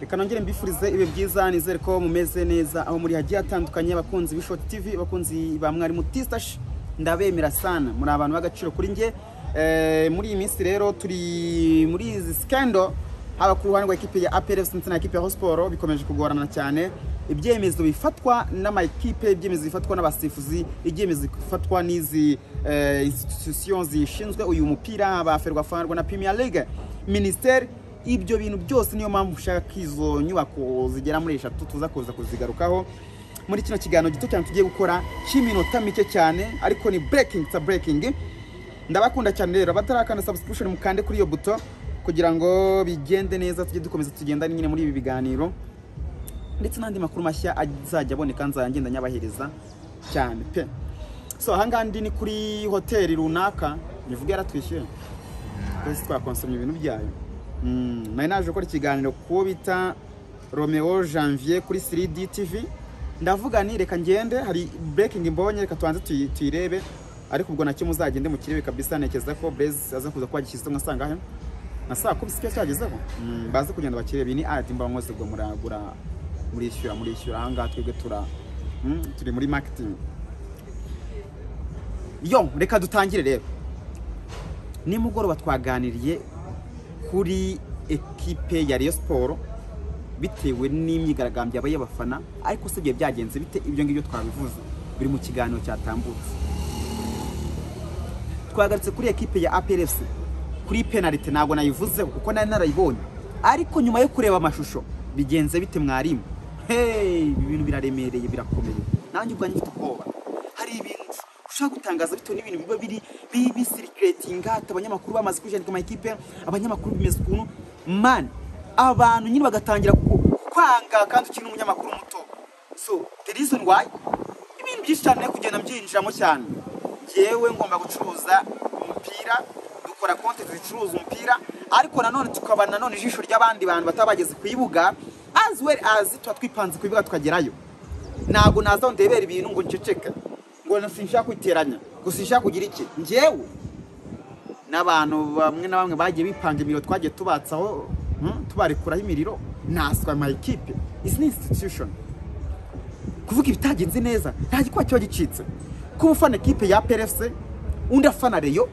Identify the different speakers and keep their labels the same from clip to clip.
Speaker 1: reka nongere mbifurize ibe byiza nizere ko mumeze neza aho muri hagiye atandukanye abakunzi b'Ishoti TV abakunzi ba Mwarimu Tistash ndabemera sana muri abantu bagaciro kuri nge muri iyi minsi rero turi muri izi scandal haba ku ruhande rwa equipe ya APR FC ndetse na equipe ya Rayon Sports bikomeje kugorana cyane ibyemezo bifatwa n'ama equipe ibyemezo bifatwa n'abasifuzi ibyemezo bifatwa n'izi institutions zishinzwe uyu mupira baferwa fanwa na Premier League Minister ibyo bintu byose niyo mpamvu ushaka izo nyubako zigera muri 3 tuza kuza kuzigarukaho muri kino kiganiro gito cyane tugiye gukora cy'iminota mike cyane ariko ni breaking ndabakunda cyane rero batarakana subscription mukande kuri iyo buto kugira ngo bigende neza tujye dukomeza tugenda nyine muri ibi biganiro ndetse n'andi makuru mashya azajya aboneka nzagenda nyabahereza cyane pe so hangandi ni kuri hoteli runaka nivuga yaratwishyuye twese twakonsomye ibintu byayo nari naje gukora ikiganiro kuwo bita Romeo Janvier kuri 3D TV ndavuga ni reka ngende hari breaking mbonye reka tuanze tuyirebe ariko ubwo nacyo muzagende mu kirebe kabisa nekeza ko Blaze aza kuza kwagishyize ngasanga he nasa ko bisike cyagezeho baze kugenda bakirebe ni ati mba mwose bwo muragura murishyura hanga twebwe turi muri marketing yo reka dutangire rero ni mugoroba twaganiriye kuri equipe ya Rayon Sports bitewe n'imyigaragambyo y'abafana ariko se byagenze bite ibyo ngibyo twabivuze biri mu kiganiro cyatambutse twagaritse kuri equipe ya APR FC kuri penalty ntago nayivuze kuko nari narayibonye ariko nyuma yo kureba amashusho bigenze bite mwarimu ibintu biraremereye birakomeye nanjye ubwo nyifite ubwoba hari ibintu ushaka gutangaza bito n'ibintu biba biri circulating abanyamakuru bamaze kujandika ama equipe abanyamakuru bimeze ukuntu man abantu nyine bagatangira kwanga kandi ukiri umunyamakuru muto so the reason why ibintu byinshi cyane kugenda mbyinjiramo cyane yewe ngomba gucuruza umupira dukora content zicuruza umupira ariko nanone tukaba nanone ijisho ry'abandi bantu batabageze kuyibuga as well as twipanze kuyibuga tukagerayo nago naza ndebera ibintu ngo nceceka ngo nasinshaka kwiteranya gusinshaka kugira iki ngewe n'abantu bamwe na bamwe bagiye bipanga imiro twagiye tubatsaho tubarekuraho imiriro naswa my equipe is an institution kuvuga ibitagenze neza nta gikwa cyo gicitse kuba ufana equipe ya PRFC undi afana Rayon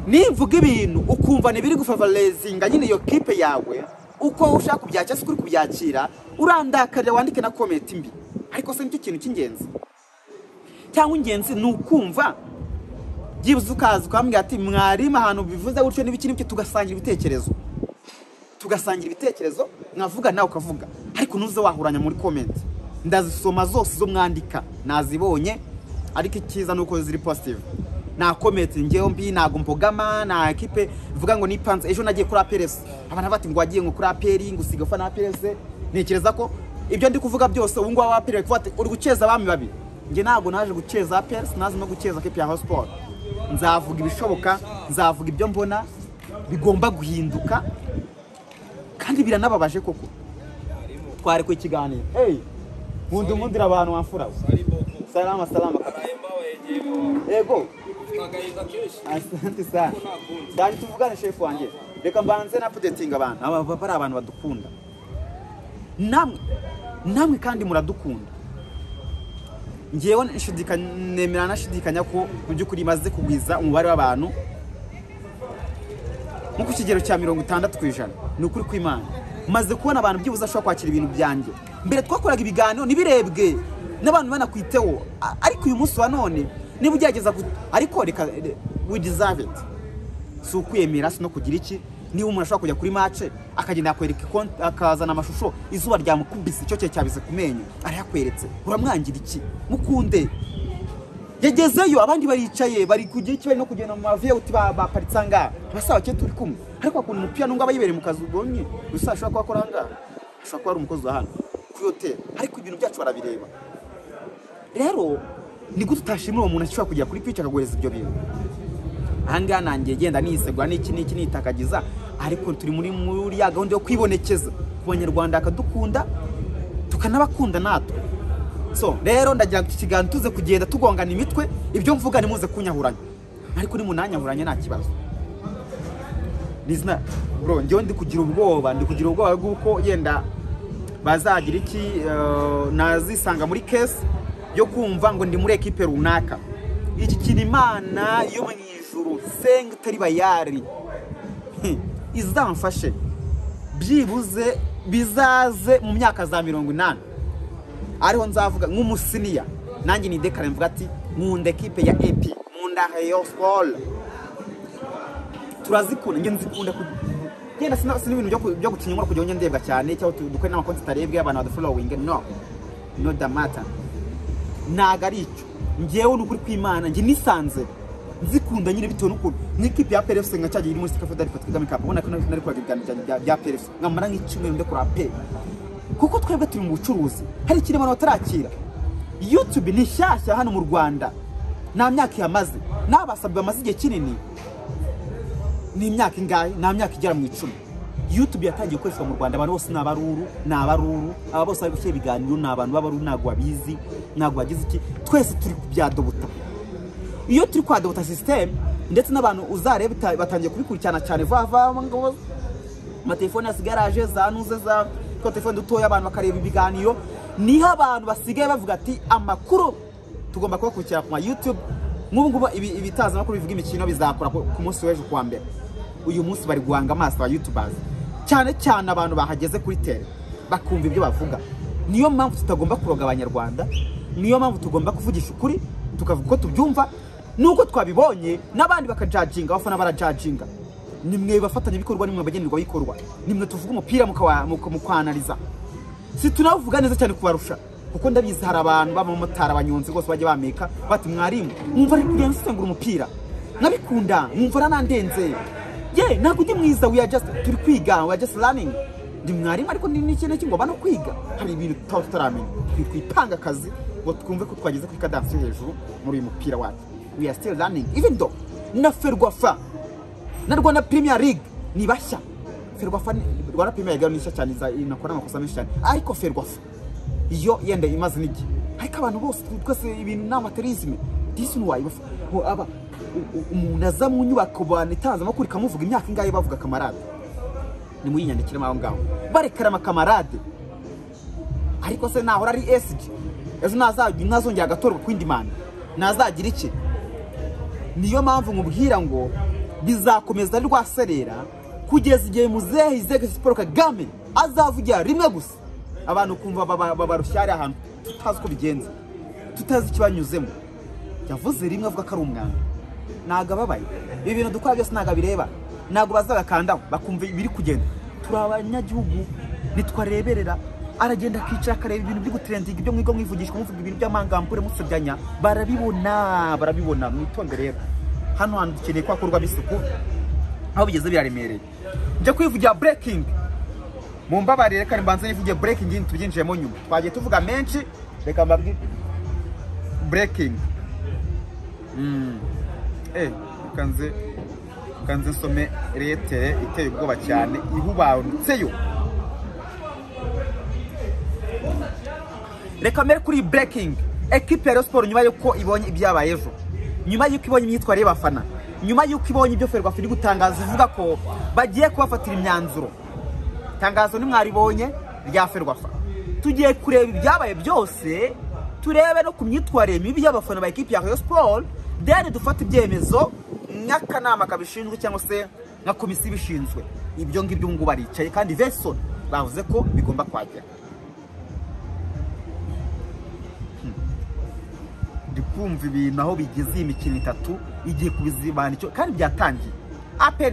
Speaker 1: nivuga ibintu ukumva nibiri gufavorizinga nyine iyo equipe yawe uko ushaka kubyakira se kuri kubyakira urandakarira wandike na comment mbi ariko se nicyo kintu cy'ingenzi cyangwa ingenzi nukumva byibuze ukaza ukambwira ati mwarimu ahantu bivuze gutyo n'ibiki n'ibyo tugasangira ibitekerezo mwavuga nawe ukavuga ariko nuze wahuranya muri comment ndazisoma zose zo mwandika nazibonye ariko ikiza nuko ziri positive na comment ngeyo mbi nago mpogama na equipe vuga ngo nipanze ejo nagiye kuri APRS abana bati ngo wagiye ngo kuri APR ngusiga fa na APRS nekereza ko ibyo ndi kuvuga byose ubu ngo APR kwate uri guceza abami babi nge nago naje guceza APRS nazi no guceza equipe ya Rayon Sports nzavuga ibishoboka nzavuga ibyo mbona bigomba guhinduka kandi biranababaje koko tware ku ikiganiro mundira abantu wamfura salama ego asante sana dani tuvugane chef wanjye reka mbanze na updating abantu aba bari abantu badukunda namwe kandi muradukunda ngewe nemera nashidikanya ko mu byukuri maze kugwiza umubare w'abantu mu kigero cya 60% ni ukuri kw'Imana maze kubona abantu byibuza ashobora kwakira ibintu byanjye mbere twakoraga ibiganiro nibirebwe n'abantu banakwiteho ariko uyu munsi wa none niba ugerageza ariko reka we deserve it so ukwemera no kugira iki niba umuntu ashobora kujya kuri match akagenda yakwereka akazana amashusho izuba ryamukubise icyo cyabize kumenye arayakweretse uramwangira iki mukunde yagezeyo abandi baricaye bari kugira iki bari no kugenda mu maviye uti baparitsanga basaba cyo turi kumwe ariko akunda umupira nunga abayibere mu kazi ubonye gusa ashobora kwa koranga ashobora kuba ari umukozi wa hano kuri hotel ariko ibintu byacu barabireba rero ni gute utashimira umuntu ashobora kujya kuri pitch akagoreza ibyo bintu ahanga nanjye genda nisegura n'iki nitakagiza ariko turi muri ya gahunda yo kwibonekeza ku banyarwanda akadukunda tukanabakunda natwe so rero ndagira ikiganiro tuze kugenda tugongana imitwe ibyo mvuga ni muze kunyahuranya ariko ni munanyahuranya nta kibazo nizina bro njyewe ndi kugira ubwoba bw'uko yenda bazagira iki nazisanga muri case yo kumva ngo ndi muri equipe runaka. Iki kintu Imana yo mu ijuru senga tari bayari izamfashe byibuze bizaze mu myaka za 80 ariho nzavuga nk'umusiniya nanjye ni dekare mvuga ati nkunda equipe ya AP nkunda Rayon Sport turazikunda nge nzikunda yenda sina ibintu byo gukinywa kujya onye ndebwa cyane cyangwa dukore n'amakonti tarebwe abantu badu following no the matter naga aricyo ngewe n'ukuri kw'Imana nge nisanze nzikunda nyine bitewe n'ukuntu n'ikipe ya PRFC nka cyagiye iri muri Sikafa Dari Fat Kagame Cup ubona ko nari kwagiganira bya PRFC nkamara nk'icumwe nde kuri AP kuko twebwe turi mu bucuruzi hari ikirema batarakira. YouTube ni shyashya hano mu Rwanda nta myaka yamaze n'abasabwe amaze igihe kinini ni imyaka ingahe nta myaka igera mu 10. YouTube yatangiye gukoreshwa mu Rwanda abantu bose n'abaruru aba bose bari gushyira ibiganiro n'abantu b'abaruru ntago babizi ntago bagize iki twese turi kubyadobuta. Iyo turi kwadota system ndetse n'abantu uzareba batangiye kubikurikirana cyane vava ngo amatelefone asigaraje zanuze za telefone dutoya abantu bakareba ibiganiro niho abantu basigaye bavuga ati amakuru tugomba kubakurikira ku YouTube. Nk'ubu ibitazamakuru bivuga imikino bizakora ku munsi w'ejo kwa mbere. Uyu munsi bari guhanga amaso wa YouTubers cyane cyane abantu bahageze kuri tele bakumva ibyo bavuga. Niyo mpamvu tutagomba kuroga abanyarwanda, niyo mpamvu tugomba kuvugisha ukuri tukavuga ko tubyumva nuko twabibonye n'abandi bakajajinga abafana barajajinga. Nimwe bafatanya bikorwa nimwe bagenderwa bikorwa nimwe tuvuga umupira mukwanaliza si tunavuga neza cyane kubarusha kuko ndabizi hari abantu b'abamotari abanyonzi bose bajye bameka bati mwarimu mwumva ari kugenza sengura umupira nabikunda mwumva ranandenze ntabwo ndi mwiza we are just turi kwiga we are just learning ndi mwarimu ariko ni ikintu cy'ingoma no kwiga hari ibintu tutaramenya twipanga akazi ngo twumve ko twageze kuri cadence hejuru muri uyu mupira wacu. We are still learning even though na Ferwafa na Rwanda Premier League ni bashya. Ferwafa Rwanda Premier League ni nshya cyane inakora amakosa menshi cyane ariko Ferwafa iyo yenda imaze n'igi ariko abantu bose twese ibintu n'amaterisme disney aba umuntu aza mu nyubako banitanze amakuru kamuvuga imyaka ingahe bavuga kamarade ni muyinyandikira maho ngaho barekara amakamarade ariko se naho ari SG ezo nazongera agatorwa kwindi man nazagira iki. Niyo mpamvu mubwira ngo bizakomeza rwaserera kugeza igihe muzehe Izege Sport Kagame azavugira rimwe gusa abantu kumva babarushyari ahantu tutazi ko bigenza tutazi ikibanyuzemo yavuze rimwe avuga ko ari umwana naga babaye ibi bintu dukora byose naga bireba nago bazagakandaho bakumva ibiri kugenda. Turi abanyagihugu nitwareberera aragenda akicara akareba ibintu byo gutrendinga ibyo mwigo mwivugishwa muvuga ibintu by'amangambure musebyanya barabibona mwitonde rero hano hantu dukeneye kwakorwa bisuku aho bigeze biraremereye. Nje kwivugira breaking mu mbabarire kandi mbanze nivugiye breaking into byinjiyemo nyuma twagiye tuvuga menshi reka mbabwi breaking kanze nsome letere iteye ubwoba cyane ihubanutseyo. Reka mbere kuri breaking equipe ya Rayon Sport nyuma yuko ibonye ibyabaye ejo nyuma yuko ibonye imyitwarire y'abafana nyuma yuko ibonye ibyo Ferwafa iri gutangaza ivuga ko bagiye kubafatira imyanzuro tangazo ni mwaribonye rya Ferwafa tugiye kureba ibyabaye byose turebe no ku myitwarire mibi y'abafana ba equipe ya Rayon Sport then dufata ibyemezo n'akanama kabishinzwe cyangwa se nka komisiyo bishinzwe ibyo ngibyo ngo baricaye kandi Verson bavuze ko bigomba kwagera. Ndikumva ibintu aho bigeze imikino 3 igiye kubizibana icyo kandi byatangiye APR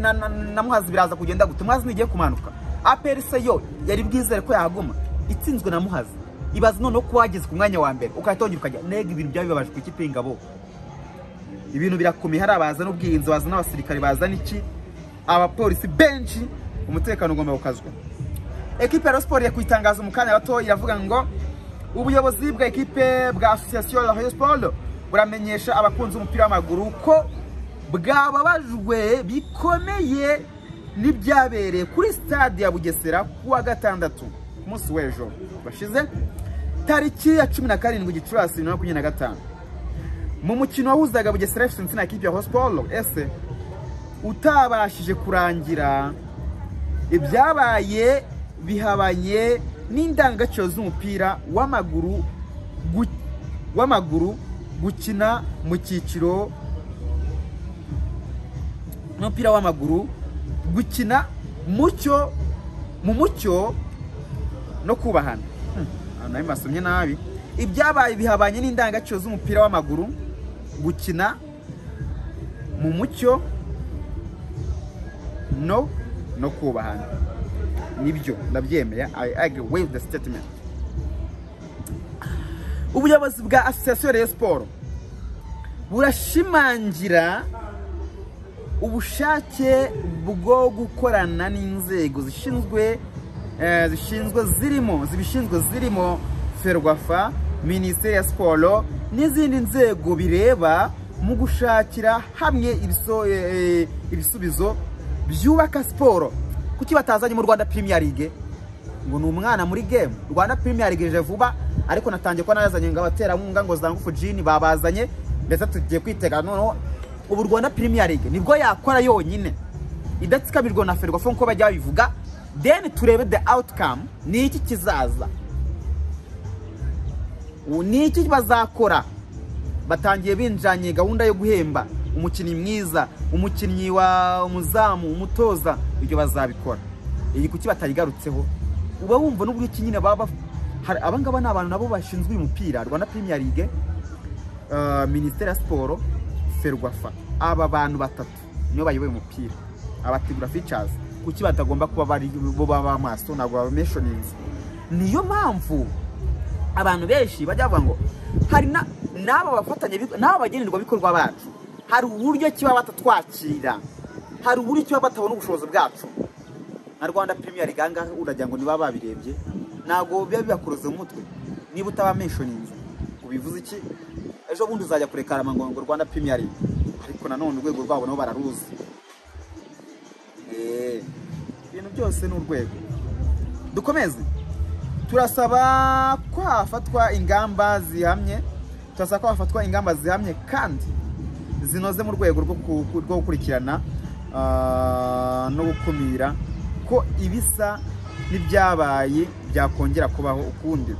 Speaker 1: na Muhazi biraza kugenda gute Muhazi nigiye kumanuka APR se yo yari bwizere ko yahaguma itsinzwe na Muhazi ibaza none ko wageze ku mwanya wa mbere ukatongera ukajya nega ibintu byabibabaje ku ikipe y'ingabo ibintu birakomeye hari abaza n'ubwirinzi baza n'abasirikare baza n'iki abapolisi benshi umutekano ugomba gukazwa. Equipe ya Rayon Sport yakwitangaza mu kanya gato iravuga ngo ubuyobozi bwa equipe bwa association ya Rayon Sport buramenyesha abakunzi umupira w'amaguru ko bwababajwe bikomeye n'ibyabereye kuri stade ya Bugesera kuwa gatandatu umunsi w'ejo bashize tariki ya 17 Gicurasi 2025 mu mukino wahuzaga Bugesera FC na equipe ya Rayon Sport ese utabashije kurangira ibyabaye bihabanye n'indangagaciro z'umupira w'amaguru gukina mu cyiciro n'umupira w'amaguru gukina mu mucyo no kubahana. Nayo masomye nabi. Ibyabaye bihabanye n'indangagaciro z'umupira w'amaguru gukina mu mucyo no kubahana. Nibyo ndabyemeye. I agree with the statement. Ubuyobozi bwa Association Rayon Sport burashimangira ubushake bwo gukorana n'inzego zibishinzwe zirimo Ferwafa, Minisiteri ya Siporo n'izindi nzego bireba mu gushakira hamwe ibisubizo byubaka siporo. Kuki batazanye mu Rwanda Premier League ngo n'umwana muri game? Rwanda Premier League je vuba, ariko natangiye ko narazanye ngo abaterankunga ngo zangufu Jini babazanye, mbese tugiye kwitega noneho ubu Rwanda Premier League nibwo yakora yonyine idatsikamirwa na Ferwafa nko bajya bivuga. Then turebe the outcome, ni iki kizaza, ni iki bazakora. Batangiye binjanye gahunda yo guhemba umukinnyi mwiza, umukinnyi wa umuzamu, umutoza, ibyo bazabikora. Iyi kuki batayigarutseho? Uba wumva n'ubwo kinyine baba abangaba n'abantu nabo bashinzwe uyu mupira. Rwanda Premier League, Minisiteri ya Siporo, Ferwafa, aba bantu batatu niyo bayoboye umupira. Abategura features kuki batagomba kuba bari bo baba maso nagwa mentionings? Niyo mpamvu abantu benshi bajya bavuga ngo hari n'aba bafatanye n'aba bagenerwa bikorwa bacu, hari uburyo kiba batatwakira, hari uburyo kiba batabona ubushobozi bwacu. Na Rwanda Premier League anga urajya ngo niba babirebye nago biba bibakuroze mu mutwe. Niba utaba mentionings ubivuze iki? Ejo bundi uzajya kurekarama ngo Rwanda Premier League, ariko nanone urwego rwabo nabo bararuzi. Ibintu byose n'urwego. Dukomeze. Turasaba ko hafatwa ingamba zihamye, kandi zinoze mu rwego rwo gukurikirana no gukumira ko ibisa n'ibyabaye byakongera kubaho ukundi.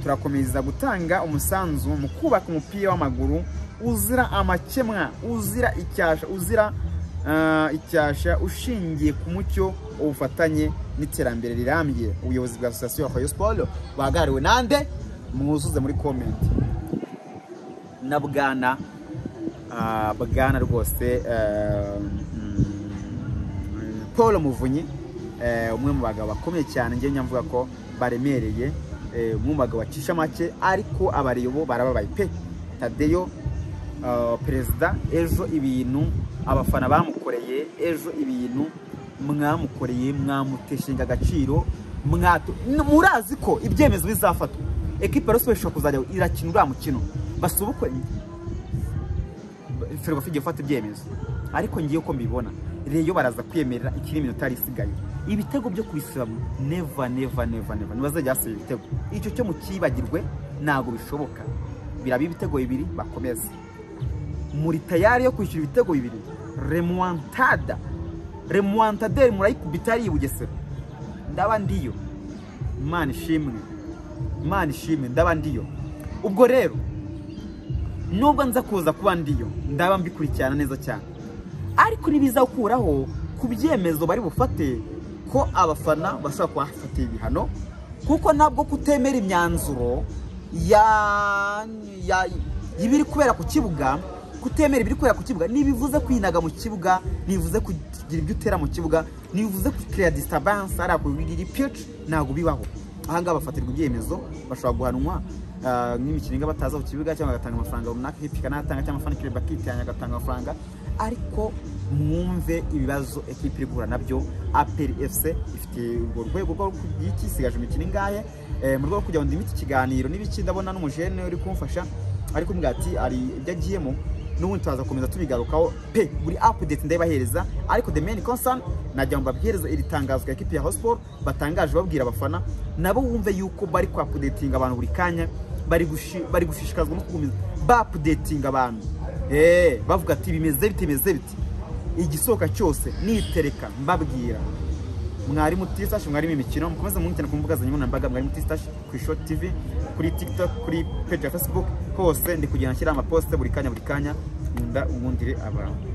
Speaker 1: Turakomeza gutanga umusanzu mu kubaka umupira w'amaguru uzira amakemwa, uzira icyasha, ushingiye ku mucyo, ubufatanye n'iterambere rirambye. Ubuyobozi bwa Association Rayon Sport bagariwe nande? Muzuze muri comment. Na bwana rwose Paul Muvunyi, umwe mu bagabo bakomeye cyane, ngiye nyamvuga ko baremereye, umwe mu bagabo bacisha make, ariko abariyobo barababaye pe. Tadeyo perezida, ejo ibintu abafana bamukoreye, ejo ibintu mwamukoreye, mwamuteshinga agaciro, murazi ko ibyemezo bizafatwa. Equipe Rayon Sport kuzajya irakina uriya mukino basubukwe Ferwafa igiye gufata ibyemezo, ariko ngiye uko mbibona Reyo baraza kwemerera ikiri iminota isigaye. Ibitego byo kubisiba never ntibazajya basaba ibitego. Icyo cyo mukibagirwe, ntago bishoboka. Birabi ibitego bibiri bakomeza. Muri tayari yo kwishyura ibitego bibiri. Remontada murayikubita ari Bugesera. Ndaba ndiyo. Imana ishimwe ndaba ndiyo. Ubwo rero nubwo nza kuza kuba ndiyo, ndaba mbikurikirana neza cyane, ariko nibizakuraho ku byemezo bari bufate ko abafana bashobora kuhafatira ibihano, kuko nabwo kutemera imyanzuro y'ibiri kubera ku kibuga, kutemera ibiri kubera ku kibuga nibivuze kwinaga mu kibuga, nibivuze kugira ibyo utera mu kibuga, nibivuze create disturbance ara ku pitch, ntago bibaho. Ahanga bafatirwa ibyemezo, bashobora guhanwa n'imikino inga bataza ku kibuga, cyangwa agatanga amafaranga runaka, hipika natanga cyangwa fan club bakitanya agatanga amafaranga. Ariko mwumve ibibazo equipe iri guhura nabyo. APR FC ifite urwo rwego rwo yikisigaje imikino ingahe, mu rwego kujya ndi imiti kiganiro n'ibiki, ndabona n'umujene uri kumfasha, ariko mbwati ari ibyo agiyemo, n'ubundi twaza komeza tubigarukaho pe buri update ndayibahereza. Ariko the main concern najya mbabwiriza iri tangazo ya equipe ya Rayon Sport batangaje babwira abafana, nabo wumve yuko bari kwa updating abantu buri kanya, bari gushishikazwa no kugumiza ba updating abantu, bavuga ati bimeze biti. igisohoka cyose nitereka mbabwira mwarimu T-Stash, mwarimu imikino, mukomeze munkurikirane ku mbuga nkoranyambaga mwarimu T-Stash, ku Short TV, kuri TikTok, kuri page ya Facebook, hose ndi kugenda nshyira amaposte buri kanya nkunda umwundire abantu.